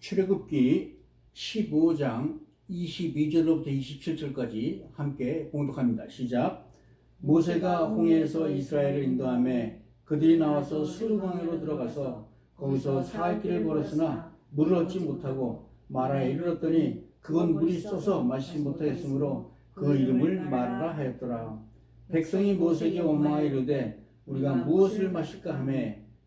출애굽기 15장 22절로부터 27절까지 함께 봉독합니다. 시작. 모세가 홍해에서 이스라엘을 인도하며 그들이 나와서 수르강으로 들어가서 거기서 사흘 길을 걸었으나 물을 얻지 못하고 마라에 이르렀더니 그건 물이 쏘서 마시지 못하겠으므로 그 이름을 마라라 하였더라. 백성이 모세에게 원망하여 이르되 우리가 무엇을 마실까 하며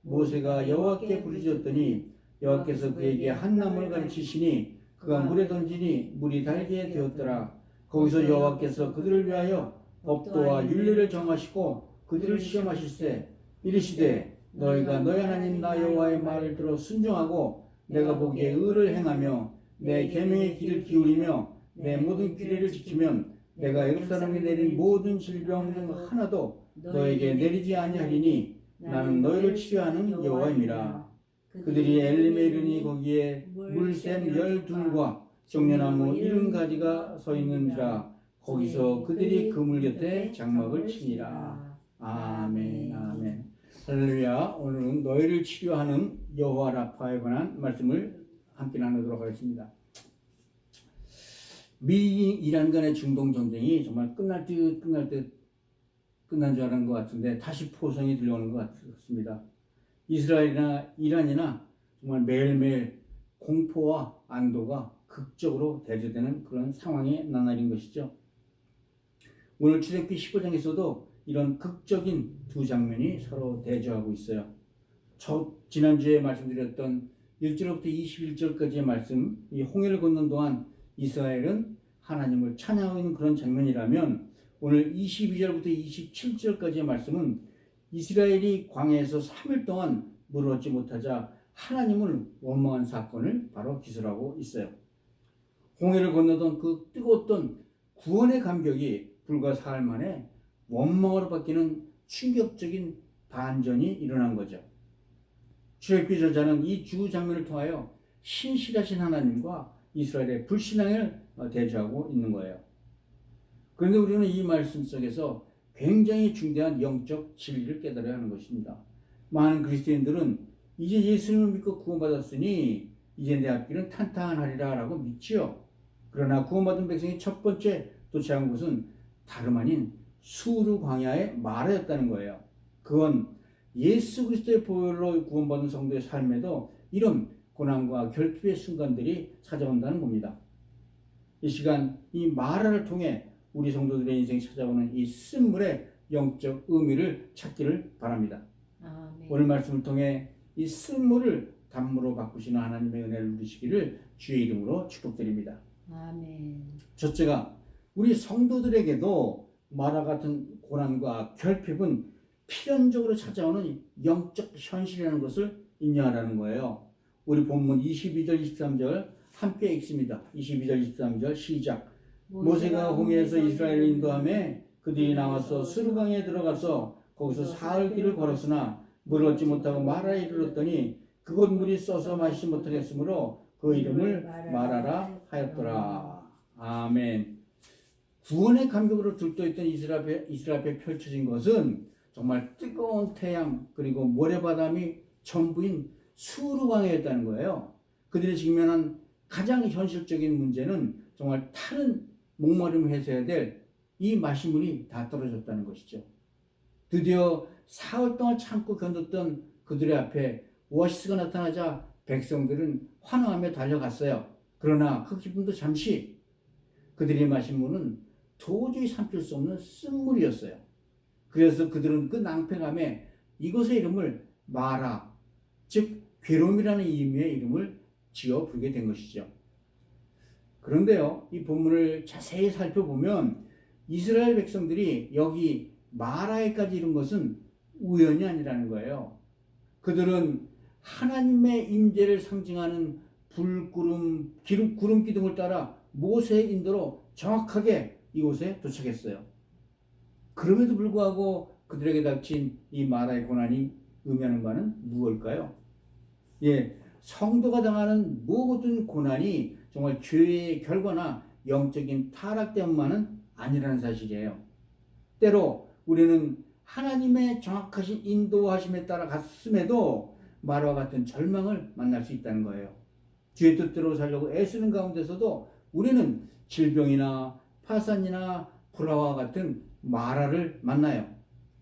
모세가 여호와께 부르짖었더니 여호와께서 그에게 한 나무를 가르치시니 그가 물에 던지니 물이 달게 되었더라. 거기서 여호와께서 그들을 위하여 법도와 율례를 정하시고 그들을 시험하실세 이르시되 너희가 너희 하나님 나 여호와의 말을 들어 순종하고 내가 보기에 의를 행하며 내 계명의 길을 기울이며 내 모든 규례를 지키면 내가 애굽 사람에게 내린 모든 질병 중 하나도 너에게 내리지 아니하리니 나는 너희를 치료하는 여호와임이라. 그들이 엘림에 이르니 거기에 물샘 12과 종려나무 70가지가 서 있는지라. 거기서 그들이 그 물 곁에 장막을 치니라. 아멘. 아멘. 할렐루야. 오늘은 너희를 치료하는 여호와 라파에 관한 말씀을 함께 나누도록 하겠습니다. 미 이란 간의 중동 전쟁이 정말 끝날 듯 끝난 줄 알았는 것 같은데 다시 포성이 들려오는 것 같습니다. 이스라엘이나 이란이나 정말 매일매일 공포와 안도가 극적으로 대조되는 그런 상황에 나날인 것이죠. 오늘 출애굽기 15장에서도 이런 극적인 두 장면이 서로 대조하고 있어요. 지난주에 말씀드렸던 1절부터 21절까지의 말씀, 이 홍해를 걷는 동안 이스라엘은 하나님을 찬양하고 있는 그런 장면이라면 오늘 22절부터 27절까지의 말씀은 이스라엘이 광야에서 3일 동안 물을 얻지 못하자 하나님을 원망한 사건을 바로 기술하고 있어요. 홍해를 건너던 그 뜨거웠던 구원의 감격이 불과 사흘 만에 원망으로 바뀌는 충격적인 반전이 일어난 거죠. 출애굽기 저자는 이 두 장면을 통하여 신실하신 하나님과 이스라엘의 불신앙을 대조하고 있는 거예요. 그런데 우리는 이 말씀 속에서 굉장히 중대한 영적 진리를 깨달아야 하는 것입니다. 많은 그리스도인들은 이제 예수님을 믿고 구원받았으니 이제 내 앞길은 탄탄하리라 라고 믿지요. 그러나 구원받은 백성이 첫 번째 도착한 곳은 다름 아닌 수르 광야의 마라였다는 거예요. 그건 예수 그리스도의 보혈로 구원받은 성도의 삶에도 이런 고난과 결핍의 순간들이 찾아온다는 겁니다. 이 시간 이 마라를 통해 우리 성도들의 인생이 찾아오는 이 쓴물의 영적 의미를 찾기를 바랍니다. 아멘. 오늘 말씀을 통해 이 쓴물을 단물로 바꾸시는 하나님의 은혜를 누리시기를 주의 이름으로 축복드립니다. 아멘. 첫째가 우리 성도들에게도 마라 같은 고난과 결핍은 필연적으로 찾아오는 영적 현실이라는 것을 인정하라는 거예요. 우리 본문 22절 23절 함께 읽습니다. 22절 23절 시작. 모세가 홍해에서 이스라엘을 인도하며 그들이 나와서 수르강에 들어가서 거기서 사흘 길을 걸었으나 물을 얻지 못하고 마라에 이르렀더니 그곳 물이 쏘서 마시지 못하겠으므로 그 이름을 마라라 하였더라. 아멘. 구원의 감격으로 들떠있던 이스라엘 앞에 펼쳐진 것은 정말 뜨거운 태양 그리고 모래바람이 전부인 수르강이었다는 거예요. 그들이 직면한 가장 현실적인 문제는 정말 다른 목마름을 해소해야 될 이 마시물이 다 떨어졌다는 것이죠. 드디어 사흘 동안 참고 견뎠던 그들의 앞에 오아시스가 나타나자 백성들은 환호하며 달려갔어요. 그러나 그 기쁨도 잠시. 그들이 마신 물은 도저히 삼킬 수 없는 쓴물이었어요. 그래서 그들은 그 낭패감에 이곳의 이름을 마라, 즉 괴로움이라는 의미의 이름을 지어 부르게 된 것이죠. 그런데요, 이 본문을 자세히 살펴보면 이스라엘 백성들이 여기 마라에까지 이른 것은 우연이 아니라는 거예요. 그들은 하나님의 임재를 상징하는 불구름, 구름 기둥을 따라 모세의 인도로 정확하게 이곳에 도착했어요. 그럼에도 불구하고 그들에게 닥친 이 마라의 고난이 의미하는 바는 무엇일까요? 성도가 당하는 모든 고난이 정말 죄의 결과나 영적인 타락 때문만은 아니라는 사실이에요. 때로 우리는 하나님의 정확하신 인도하심에 따라 갔음에도 마라와 같은 절망을 만날 수 있다는 거예요. 주의 뜻대로 살려고 애쓰는 가운데서도 우리는 질병이나 파산이나 불화와 같은 마라를 만나요.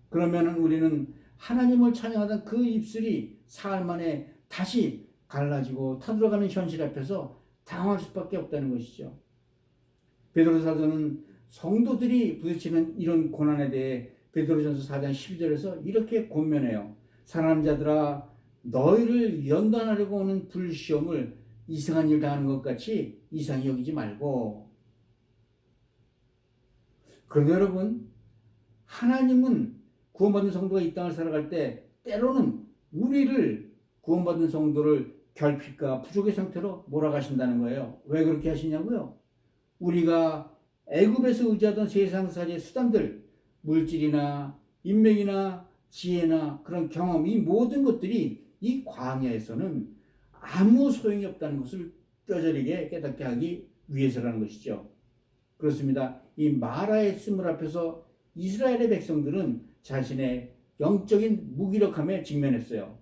그러면 우리는 하나님을 찬양하던 그 입술이 사흘 만에 다시 갈라지고 타들어가는 현실 앞에서 당할 수밖에 없다는 것이죠. 베드로 사도는 성도들이 부딪히는 이런 고난에 대해 베드로전서 4장 12절에서 이렇게 권면해요. 사랑하는 자들아, 너희를 연단하려고 오는 불시험을 이상한 일 당하는 것 같이 이상히 여기지 말고. 그런데 여러분, 하나님은 구원받은 성도가 이 땅을 살아갈 때 때로는 우리를, 구원받은 성도를 결핍과 부족의 상태로 몰아가신다는 거예요. 왜 그렇게 하시냐고요? 우리가 애굽에서 의지하던 세상살이의 수단들, 물질이나 인맥이나 지혜나 그런 경험, 이 모든 것들이 이 광야에서는 아무 소용이 없다는 것을 뼈저리게 깨닫게 하기 위해서라는 것이죠. 그렇습니다. 이 마라의 쓴물 앞에서 이스라엘의 백성들은 자신의 영적인 무기력함에 직면했어요.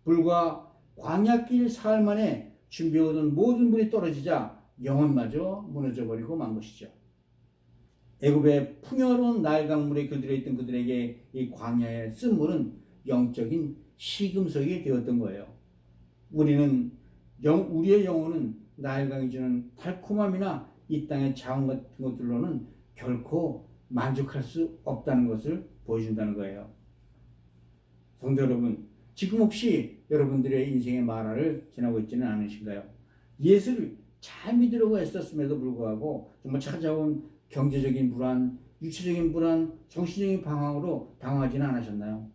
불과 광야길 사흘 만에 준비해오던 모든 물이 떨어지자 영혼마저 무너져버리고 만 것이죠. 애굽의 풍요로운 나일 강물에 길들여 있던 그들에게 이 광야의 쓴물은 영적인 시금석이 되었던 거예요. 우리의 영혼은 나일강이 주는 달콤함이나 이 땅의 자원 같은 것들로는 결코 만족할 수 없다는 것을 보여준다는 거예요. 성도 여러분, 지금 혹시 여러분들의 인생의 마라를 지나고 있지는 않으신가요? 예수를 잘 믿으려고 애썼음에도 불구하고 정말 찾아온 경제적인 불안, 육체적인 불안, 정신적인 방황으로 당황하지는 않으셨나요?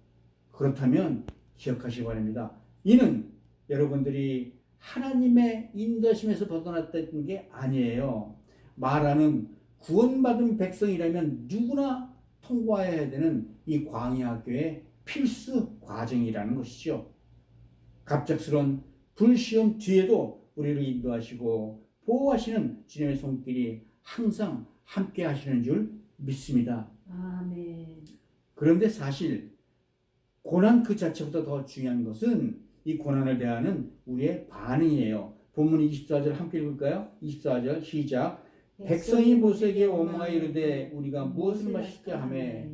그렇다면 기억하시기 바랍니다. 이는 여러분들이 하나님의 인도하심에서 벗어났다는 게 아니에요. 마라는 구원받은 백성이라면 누구나 통과해야 되는 이 광야 학교의 필수 과정이라는 것이죠. 갑작스런 불시험 뒤에도 우리를 인도하시고 보호하시는 주님의 손길이 항상 함께 하시는 줄 믿습니다. 아멘. 그런데 사실 고난 그 자체보다 더 중요한 것은 이 고난을 대하는 우리의 반응이에요. 본문 24절 함께 읽을까요? 24절 시작. 백성이 모세에게 원망하여 이르되 우리가 무엇을 마실까 하매.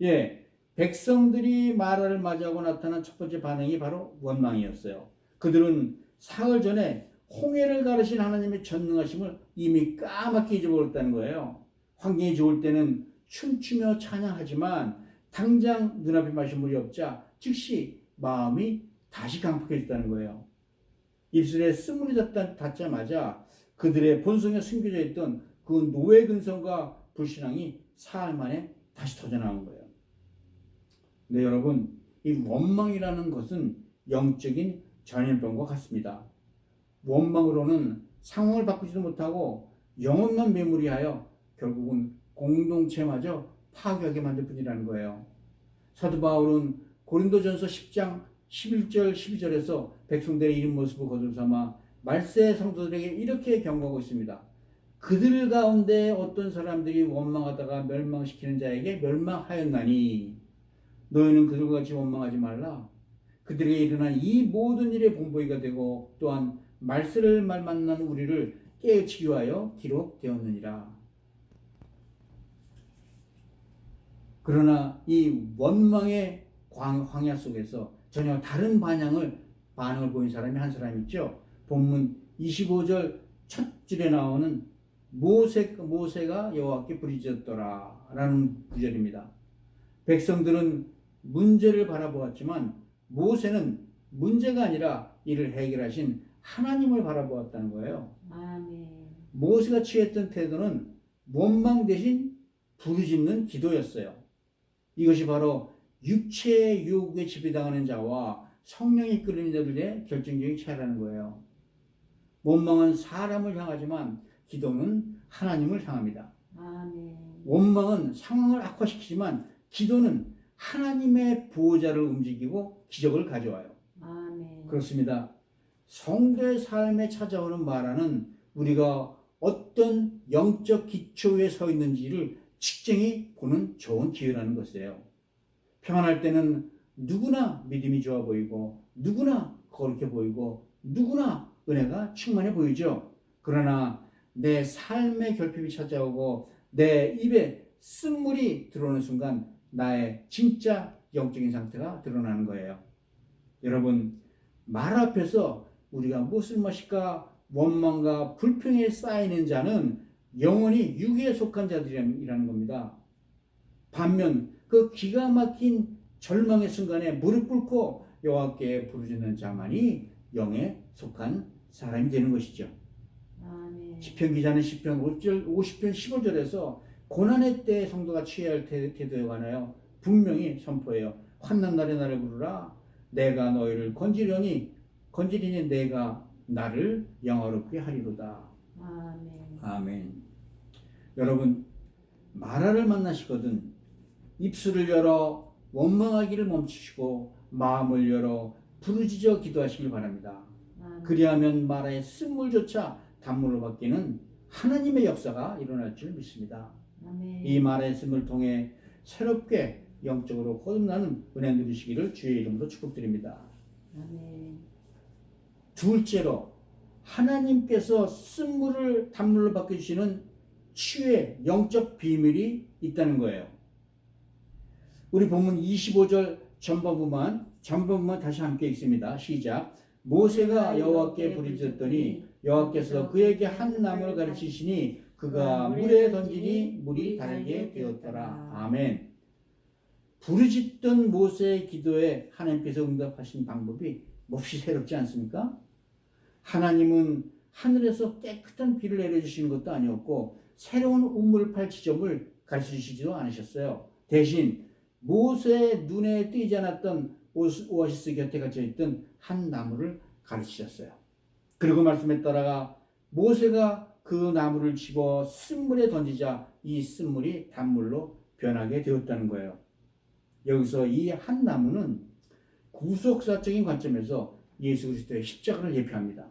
예, 백성들이 마라를 맞이하고 나타난 첫 번째 반응이 바로 원망이었어요. 그들은 사흘 전에 홍해를 가르신 하나님의 전능하심을 이미 까맣게 잊어버렸다는 거예요. 환경이 좋을 때는 춤추며 찬양하지만 당장 눈앞에 마신 물이 없자 즉시 마음이 다시 강팍해졌다는 거예요. 입술에 쓴물이 닿자마자 그들의 본성에 숨겨져 있던 그 노예 근성과 불신앙이 사흘 만에 다시 터져나온 거예요. 네, 여러분, 이 원망이라는 것은 영적인 전염병과 같습니다. 원망으로는 상황을 바꾸지도 못하고 영혼만 메모리하여 결국은 공동체마저 파괴하게 만들 뿐이라는 거예요. 사도 바울은 고린도전서 10장 11절 12절에서 백성들의 이런 모습을 거듭삼아 말세 성도들에게 이렇게 경고하고 있습니다. 그들 가운데 어떤 사람들이 원망하다가 멸망시키는 자에게 멸망하였나니 너희는 그들과 같이 원망하지 말라. 그들에게 일어난 이 모든 일의 본보기가 되고 또한 말세를 만난 우리를 깨우치기 위하여 기록되었느니라. 그러나 이 원망의 광야 속에서 전혀 다른 반응을 보인 사람이 한 사람 있죠. 본문 25절 첫 줄에 나오는 모세가 여호와께 부르짖었더라 라는 구절입니다. 백성들은 문제를 바라보았지만 모세는 문제가 아니라 이를 해결하신 하나님을 바라보았다는 거예요. 아멘. 모세가 취했던 태도는 원망 대신 부르짖는 기도였어요. 이것이 바로 육체의 유혹에 지배당하는 자와 성령이 끌리는 자들의 결정적인 차이라는 거예요. 원망은 사람을 향하지만 기도는 하나님을 향합니다. 아멘. 원망은 상황을 악화시키지만 기도는 하나님의 보호자를 움직이고 기적을 가져와요. 아멘. 그렇습니다. 성도의 삶에 찾아오는 마라는 우리가 어떤 영적 기초 위에 서 있는지를 측정히 보는 좋은 기회라는 것이에요. 평안할 때는 누구나 믿음이 좋아 보이고 누구나 거룩해 보이고 누구나 은혜가 충만해 보이죠. 그러나 내 삶의 결핍이 찾아오고 내 입에 쓴물이 들어오는 순간 나의 진짜 영적인 상태가 드러나는 거예요. 여러분, 말 앞에서 우리가 무엇을 마실까 원망과 불평에 쌓이는 자는 영원히 유기에 속한 자들이라는 겁니다. 반면 그 기가 막힌 절망의 순간에 무릎 꿇고 여호와께 부르짖는 자만이 영에 속한 사람이 되는 것이죠. 아멘. 시편 기자는 시편 50편 15절에서 고난의 때에 성도가 취해야 할 태도에 관하여 분명히 선포해요. 환난 날에 나를 부르라. 내가 너희를 건지리니 내가 나를 영화롭게 하리로다. 아멘. 아멘. 여러분, 마라를 만나시거든 입술을 열어 원망하기를 멈추시고 마음을 열어 부르짖어 기도하시길 바랍니다. 아멘. 그리하면 마라의 쓴물조차 단물로 바뀌는 하나님의 역사가 일어날 줄 믿습니다. 아멘. 이 마라의 쓴물을 통해 새롭게 영적으로 거듭나는 은혜 누리시기를 주의 이름으로 축복드립니다. 아멘. 둘째로 하나님께서 쓴물을 단물로 바꿔주시는 치유의 영적 비밀이 있다는 거예요. 우리 본문 25절 전반부만 다시 함께 읽습니다. 시작. 모세가 여호와께 부르짖었더니 여호와께서 그에게 한 나무를 가르치시니 그가 물에 던지니 물이 달게 되었더라. 아멘. 부르짖던 모세의 기도에 하나님께서 응답하신 방법이 몹시 새롭지 않습니까? 하나님은 하늘에서 깨끗한 비를 내려주시는 것도 아니었고 새로운 우물팔 지점을 가르쳐주시지도 않으셨어요. 대신 모세의 눈에 띄지 않았던 오아시스 곁에 갇혀있던 한 나무를 가르치셨어요. 그리고 말씀에 따라가 모세가 그 나무를 집어 쓴물에 던지자 이 쓴물이 단물로 변하게 되었다는 거예요. 여기서 이 한 나무는 구속사적인 관점에서 예수 그리스도의 십자가를 예표합니다.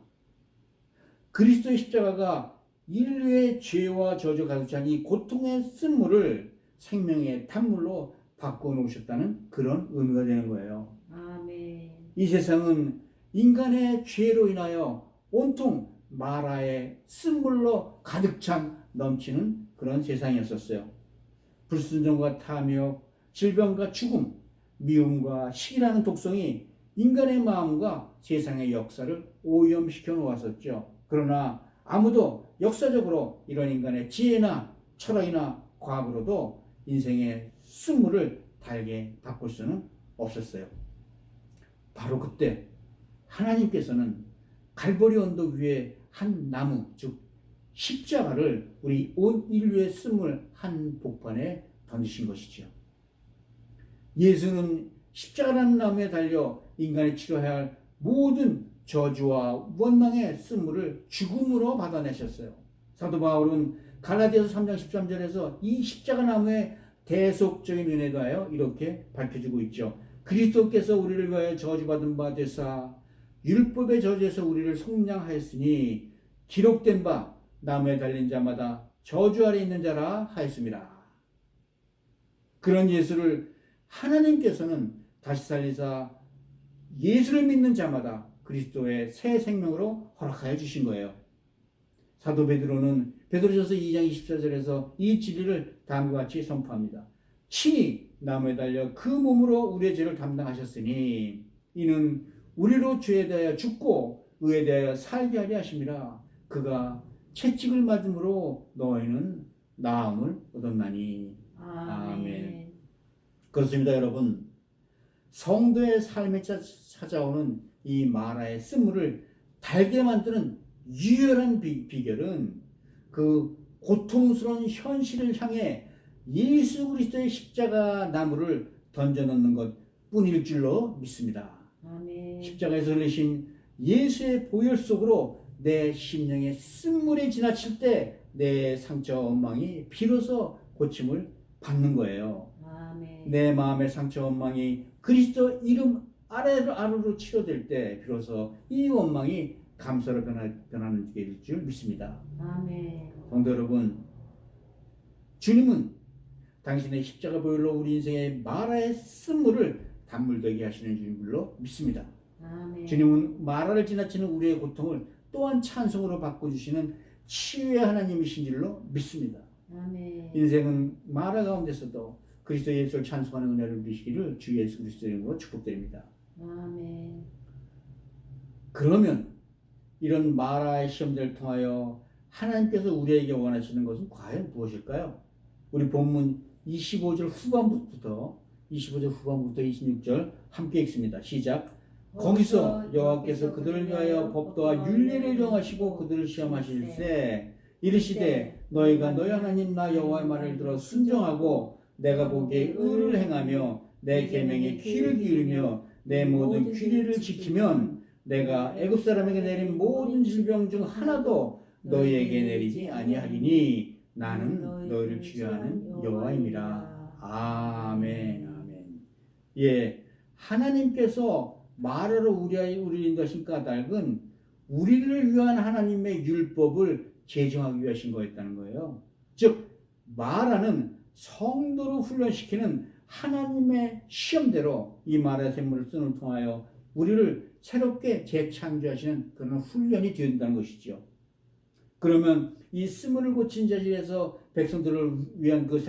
그리스도의 십자가가 인류의 죄와 저주 가득 찬 이 고통의 쓴물을 생명의 단물로 바꿔놓으셨다는 그런 의미가 되는 거예요. 아멘. 이 세상은 인간의 죄로 인하여 온통 마라의 쓴물로 가득 찬 넘치는 그런 세상이었었어요. 불순종과 탐욕, 질병과 죽음, 미움과 시기라는 독성이 인간의 마음과 세상의 역사를 오염시켜 놓았었죠. 그러나 아무도 역사적으로 이런 인간의 지혜나 철학이나 과학으로도 인생의 쓴물을 달게 바꿀 수는 없었어요. 바로 그때 하나님께서는 갈보리 언덕 위에 한 나무, 즉 십자가를 우리 온 인류의 쓴물 한 복판에 던지신 것이죠. 예수는 십자가라는 나무에 달려 인간이 치러야 할 모든 저주와 원망의 쓴물을 죽음으로 받아내셨어요. 사도 바울은 갈라디아서 3장 13절에서 이 십자가 나무의 대속적인 은혜에 대하여 이렇게 밝혀주고 있죠. 그리스도께서 우리를 위하여 저주받은 바 되사 율법의 저주에서 우리를 속량하였으니 기록된 바 나무에 달린 자마다 저주 아래 있는 자라 하였습니다. 그런 예수를 하나님께서는 다시 살리사 예수를 믿는 자마다 그리스도의 새 생명으로 허락하여 주신 거예요. 사도 베드로는 베드로전서 2장 24절에서 이 진리를 다음과 같이 선포합니다. 친히 나무에 달려 그 몸으로 우리의 죄를 담당하셨으니 이는 우리로 죄에 대하여 죽고 의에 대하여 살게 하려 하심이라. 그가 채찍을 맞음으로 너희는 나음을 얻었나니. 아멘. 그렇습니다, 여러분. 성도의 삶에 찾아오는 이 마라의 쓴물을 달게 만드는 유일한 비결은 그 고통스러운 현실을 향해 예수 그리스도의 십자가 나무를 던져놓는 것 뿐일 줄로 믿습니다. 아멘. 십자가에서 흘리신 예수의 보혈 속으로 내 심령의 쓴물이 지나칠 때 내 상처와 원망이 비로소 고침을 받는 거예요. 아멘. 내 마음의 상처와 원망이 그리스도 이름 아래로 치료될 때 비로소 이 원망이 감사로 변하는 게 될 줄 믿습니다. 아멘. 성도 여러분, 주님은 당신의 십자가 보혈로 우리 인생의 마라의 쓴물을 단물되게 하시는 줄로 믿습니다. 아멘. 주님은 마라를 지나치는 우리의 고통을 또한 찬송으로 바꿔주시는 치유의 하나님이신 줄로 믿습니다. 아멘. 인생은 마라 가운데서도 그리스도 예수를 찬송하는 은혜를 누리시기를 주 예수 그리스도의 이름으로 축복드립니다. 아멘. 그러면 이런 마라의 시험들을 통하여 하나님께서 우리에게 원하시는 것은 과연 무엇일까요? 우리 본문 25절 후반부터 26절 함께 읽습니다. 시작. 거기서 여호와께서 그들을 위하여 법도와 윤례를 정하시고 그들을 시험하실세 이르시되 너희가 너희 하나님 나 여호와의 말을 들어 순종하고 내가 보기에 의를 행하며 내 계명에 귀를 기울이며 내 모든 규례를 지키면 내가 애굽 사람에게 내린 모든 질병 중 하나도 너희에게 내리지 아니하리니 나는 너희를 치유하는 여호와임이라. 아멘. 아멘. 예, 하나님께서 말하러 우리 인도하신 까닭은 우리를 위한 하나님의 율법을 제정하기 위하신 거였다는 거예요. 즉 마라는 성도를 훈련시키는 하나님의 시험대로 이 마라의 샘물을 쓰는 통하여 우리를 새롭게 재창조하시는 그런 훈련이 되어야 된다는 것이죠. 그러면 이 스물을 고친 자질에서 백성들을 위한 그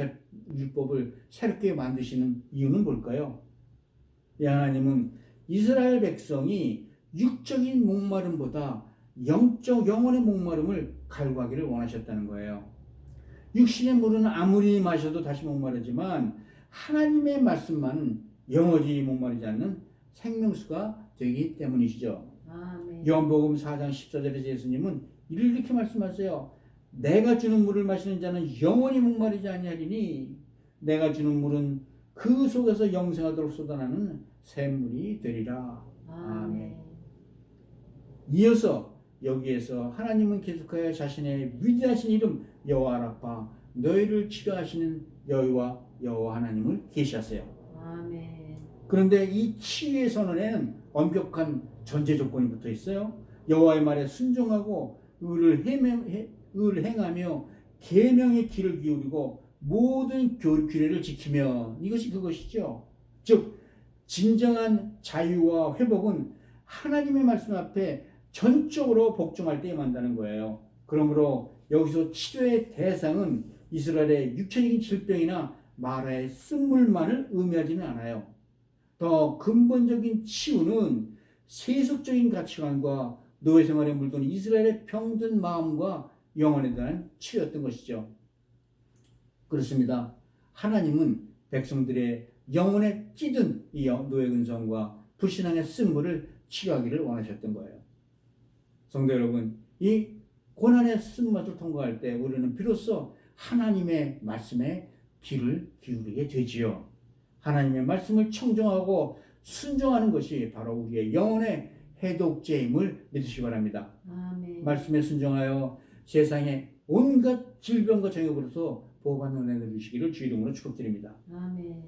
율법을 새롭게 만드시는 이유는 뭘까요? 이 하나님은 이스라엘 백성이 육적인 목마름보다 영혼의 목마름을 갈구하기를 원하셨다는 거예요. 육신의 물은 아무리 마셔도 다시 목마르지만 하나님의 말씀만은 영원히 목마르지 않는 생명수가 되기 때문이시죠. 아멘. 요한복음 4장 14절에 예수님은 이렇게 말씀하세요. 내가 주는 물을 마시는 자는 영원히 목마르지 아니하리니 내가 주는 물은 그 속에서 영생하도록 쏟아나는 샘물이 되리라. 아멘. 이어서 여기에서 하나님은 계속하여 자신의 위대하신 이름 여호와 라파 너희를 치료하시는 여호와 하나님을 계시하세요. 아멘. 그런데 이 치유의 선언에는 엄격한 전제 조건이 붙어 있어요. 여호와의 말에 순종하고 의를 행하며 계명의 귀를 기울이고 모든 규례를 지키며 이것이 그것이죠. 즉 진정한 자유와 회복은 하나님의 말씀 앞에 전적으로 복종할 때에 만다는 거예요. 그러므로 여기서 치료의 대상은 이스라엘의 육체적인 질병이나 마라의 쓴물만을 의미하지는 않아요. 더 근본적인 치유는 세속적인 가치관과 노예 생활에 물든 이스라엘의 병든 마음과 영혼에 대한 치유였던 것이죠. 그렇습니다. 하나님은 백성들의 영혼에 찌든 이 노예 근성과 불신앙의 쓴물을 치유하기를 원하셨던 거예요. 성도 여러분, 이 고난의 쓴맛을 통과할 때 우리는 비로소 하나님의 말씀에 귀를 기울이게 되지요. 하나님의 말씀을 청정하고 순종하는 것이 바로 우리의 영혼의 해독제임을 믿으시기 바랍니다. 아멘. 말씀에 순종하여 세상의 온갖 질병과 정욕으로서 보호받는 은혜 누리시기를 주 이름으로 축복드립니다. 아멘.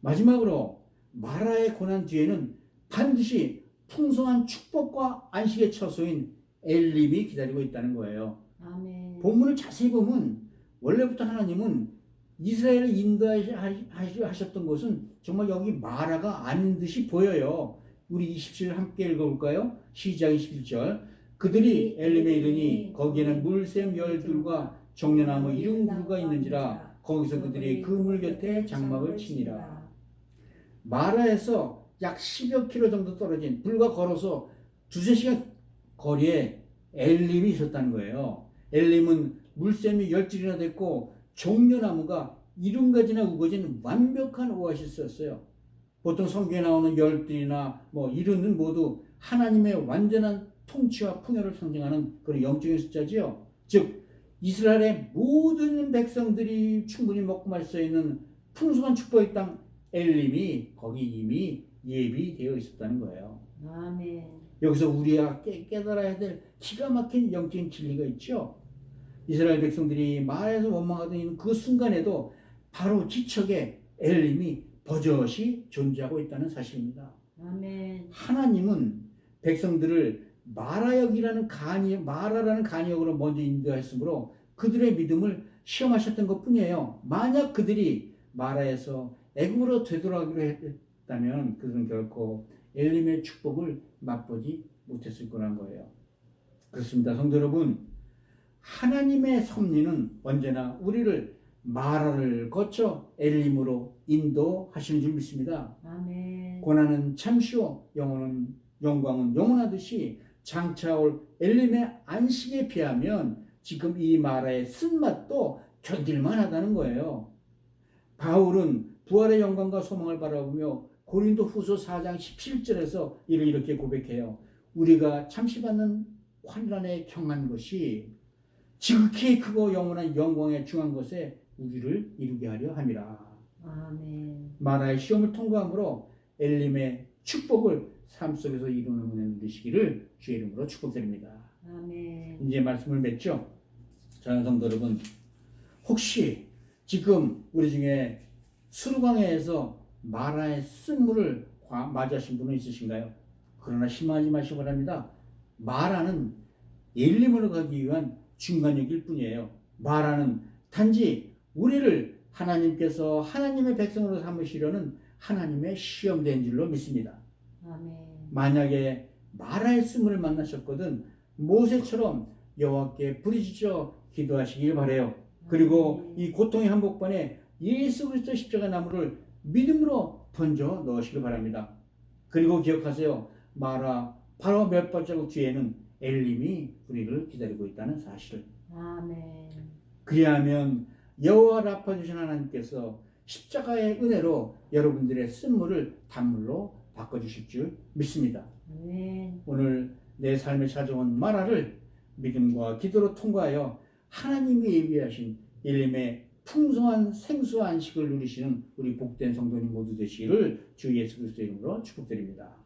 마지막으로 마라의 고난 뒤에는 반드시 풍성한 축복과 안식의 처소인 엘림이 기다리고 있다는 거예요. 아멘. 본문을 자세히 보면 원래부터 하나님은 이스라엘을 인도하셨던 것은 정말 여기 마라가 아닌 듯이 보여요. 우리 27절 함께 읽어볼까요? 시작 21절. 그들이 엘림에 이르니 거기에는 물샘 열둘과 종려나무 이름구가 있는지라 거기서 그들이 그 물 곁에 장막을 치니라. 마라에서 약 10여 킬로 정도 떨어진 불과 걸어서 두세 시간 거리에 엘림이 있었다는 거예요. 엘림은 물샘이 10줄이나 됐고 종려나무가 70가지나 우거진 완벽한 오아시스였어요. 보통 성경에 나오는 열들이나 이름은 모두 하나님의 완전한 통치와 풍요를 상징하는 그런 영적인 숫자지요. 즉 이스라엘의 모든 백성들이 충분히 먹고 마실 수 있는 풍성한 축복의 땅 엘림이 거기 이미 예비되어 있었다는 거예요. 아멘. 여기서 우리가 깨달아야 될 기가 막힌 영적인 진리가 있죠. 이스라엘 백성들이 마라에서 원망하던 그 순간에도 바로 지척에 엘림이 버젓이 존재하고 있다는 사실입니다. 아멘. 하나님은 백성들을 마라라는 간역으로 먼저 인도했으므로 그들의 믿음을 시험하셨던 것뿐이에요. 만약 그들이 마라에서 애굽으로 되돌아가기로 했다면 그들은 결코 엘림의 축복을 맛보지 못했을 거란 거예요. 그렇습니다. 성도 여러분, 하나님의 섭리는 언제나 우리를 마라를 거쳐 엘림으로 인도하시는 줄 믿습니다. 아멘. 고난은 잠시요 영광은 영원하듯이 장차 올 엘림의 안식에 비하면 지금 이 마라의 쓴맛도 견딜만 하다는 거예요. 바울은 부활의 영광과 소망을 바라보며 고린도 후서 4장 17절에서 이렇게 고백해요. 우리가 잠시 받는 환난에 경한 것이 지극히 크고 영원한 영광에 중한 것에 우리를 이루게 하려 함이라. 아멘. 마라의 시험을 통과함으로 엘림의 축복을 삶 속에서 이루는 은혜 누리시기를 주의 이름으로 축복드립니다. 아멘. 이제 말씀을 맺죠. 사랑하는 성도 여러분, 혹시 지금 우리 중에 수루광야에서 마라의 쓴물을 맞이하신 분은 있으신가요? 그러나 실망하지 마시기 바랍니다. 마라는 엘림으로 가기 위한 중간역일 뿐이에요. 마라는 단지 우리를 하나님께서 하나님의 백성으로 삼으시려는 하나님의 시험된 줄로 믿습니다. 아멘. 만약에 마라의 쓴물을 만나셨거든 모세처럼 여호와께 부르짖어 기도하시길 바래요. 그리고 이 고통의 한복판에 예수 그리스도 십자가 나무를 믿음으로 던져 넣으시길 바랍니다. 그리고 기억하세요. 마라 바로 몇 발자국 뒤에는 엘림이 우리를 기다리고 있다는 사실을. 아멘. 그리하면 여호와 라파 되신 하나님께서 십자가의 은혜로 여러분들의 쓴물을 단물로 바꿔주실 줄 믿습니다. 아멘. 오늘 내 삶에 찾아온 마라를 믿음과 기도로 통과하여 하나님이 예비하신 엘림의 풍성한 생수 안식을 누리시는 우리 복된 성도님 모두 되시기를 주 예수 그리스도 이름으로 축복드립니다.